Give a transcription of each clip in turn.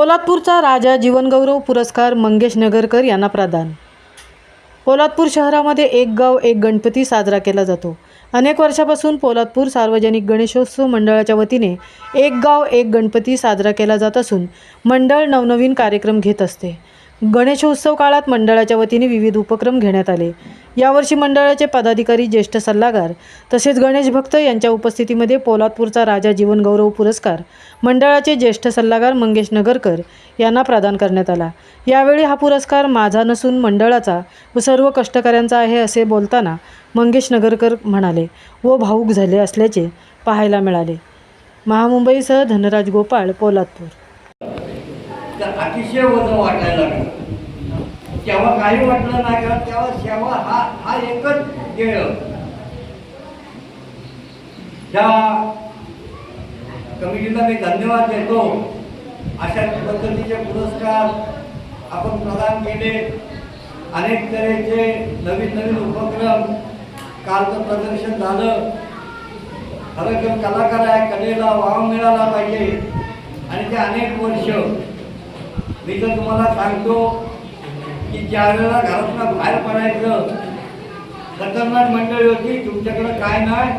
पोलादपूरचा राजा जीवनगौरव पुरस्कार मंगेश नगरकर यांना प्रदान। पोलादपूर शहरामध्ये एक गाव एक गणपती साजरा केला जातो। अनेक वर्षापासून पोलादपूर सार्वजनिक गणेशोत्सव मंडळाच्या वतीने एक गाव एक गणपती साजरा केला जात असून मंडळ नवनवीन कार्यक्रम घेत असते। गणेशोत्सव काळात मंडळाच्या वतीने विविध उपक्रम घेण्यात आले। यावर्षी मंडळाचे पदाधिकारी, ज्येष्ठ सल्लागार तसेच गणेश भक्त यांच्या उपस्थितीमध्ये पोलादपूरचा राजा जीवनगौरव पुरस्कार मंडळाचे ज्येष्ठ सल्लागार मंगेश नगरकर यांना प्रदान करण्यात आला। यावेळी हा पुरस्कार माझा नसून मंडळाचा व सर्व कष्टकऱ्यांचा आहे असे बोलताना मंगेश नगरकर म्हणाले व भावुक झाले असल्याचे पाहायला मिळाले। महामुंबईसह धनराज गोपाळ, पोलादपूर। अतिशय वजन वाटायला लागलं। तेव्हा काही वाटलं नाही का, तेव्हा सेवा हा एकच ध्येय। त्या कमिटीला मी धन्यवाद देतो। अशा पद्धतीचे पुरस्कार आपण प्रदान केले। अनेक तऱ्हेचे नवीन नवीन उपक्रम, कालचं प्रदर्शन झालं। खरं जो कलाकार आहे, कलेला वाव मिळाला पाहिजे आणि ते अनेक वर्ष मी तर तुम्हाला सांगतो की ज्या वेळेला घरातून बाहेर पडायचं खतरनाक मंडळी होती। तुमच्याकडे काय नाही,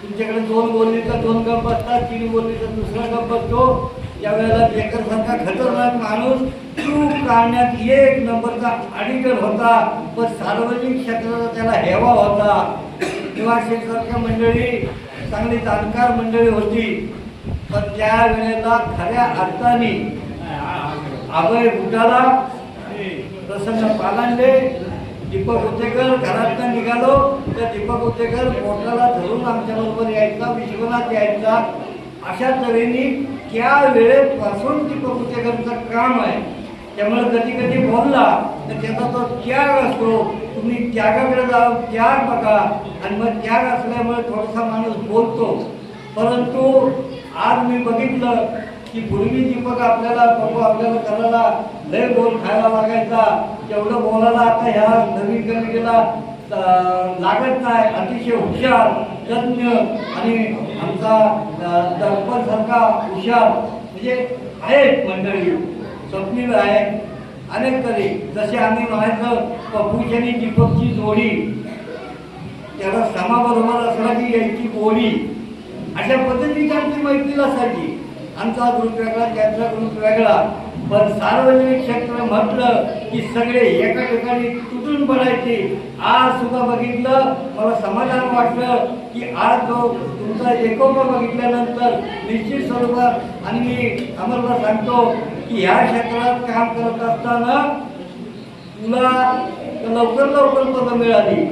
तुमच्याकडे 2 बोलणीचा 2 गप बसतात, 3 बोलणीचा दुसरा गप बसतो। यावेळेला बेकरसारखा खतरनाक माणूस चूक काढण्यात 1 नंबरचा अडिटर होता, पण सार्वजनिक क्षेत्राचा त्याला हेवा होता। किंवा शेतकऱ्या मंडळी चांगली जाणकार मंडळी होती, पण त्या वेळेला खऱ्या अर्थाने अभय बुटाला, प्रसन्न पालांडे, दीपक उतेकर घरातनं निघालो तर दीपक उतेकर पोटाला धरून आमच्याबरोबर यायचा, विश्वनाथ यायचा। अशा तऱ्हेने त्या वेळेपासून दीपक उतेकरचं काम आहे। त्यामुळे कधी कधी बोलला तर त्याचा तो त्याग असतो। तुम्ही त्यागाकडे जाऊन त्याग बघा आणि मग त्याग असल्यामुळे थोडासा माणूस बोलतो। परंतु आज मी बघितलं की पूर्वी दीपक आपल्याला करायला लय बोल खायला लागायचा, तेवढं बोलायला आता ह्या नवीन कमिटीला लागत नाही। अतिशय हुशार, तज्ञ आणि आमचा दर्पणसारखा हुशार म्हणजे आहेत मंडळी, स्वप्नील आहे। अनेक तरी जसे आम्ही म्हणायचं पप्पूची आणि दीपकची जोडी, त्याला समाबरोबर असला की यायची गोडी, अशा पद्धतीची आमची मैत्री असायची। आमचा ग्रुप वेगळा, त्यांचा ग्रुप वेगळा, पण सार्वजनिक क्षेत्र म्हटलं की सगळे एका ठिकाणी तुटून पडायचे। आज सुद्धा बघितलं, मला समाधान वाटलं की आज जो तुमचा एकोपा बघितल्यानंतर निश्चित स्वरूपात, आणि मी आम्हाला सांगतो की ह्या क्षेत्रात काम करत असताना तुला लवकर पदं मिळाली।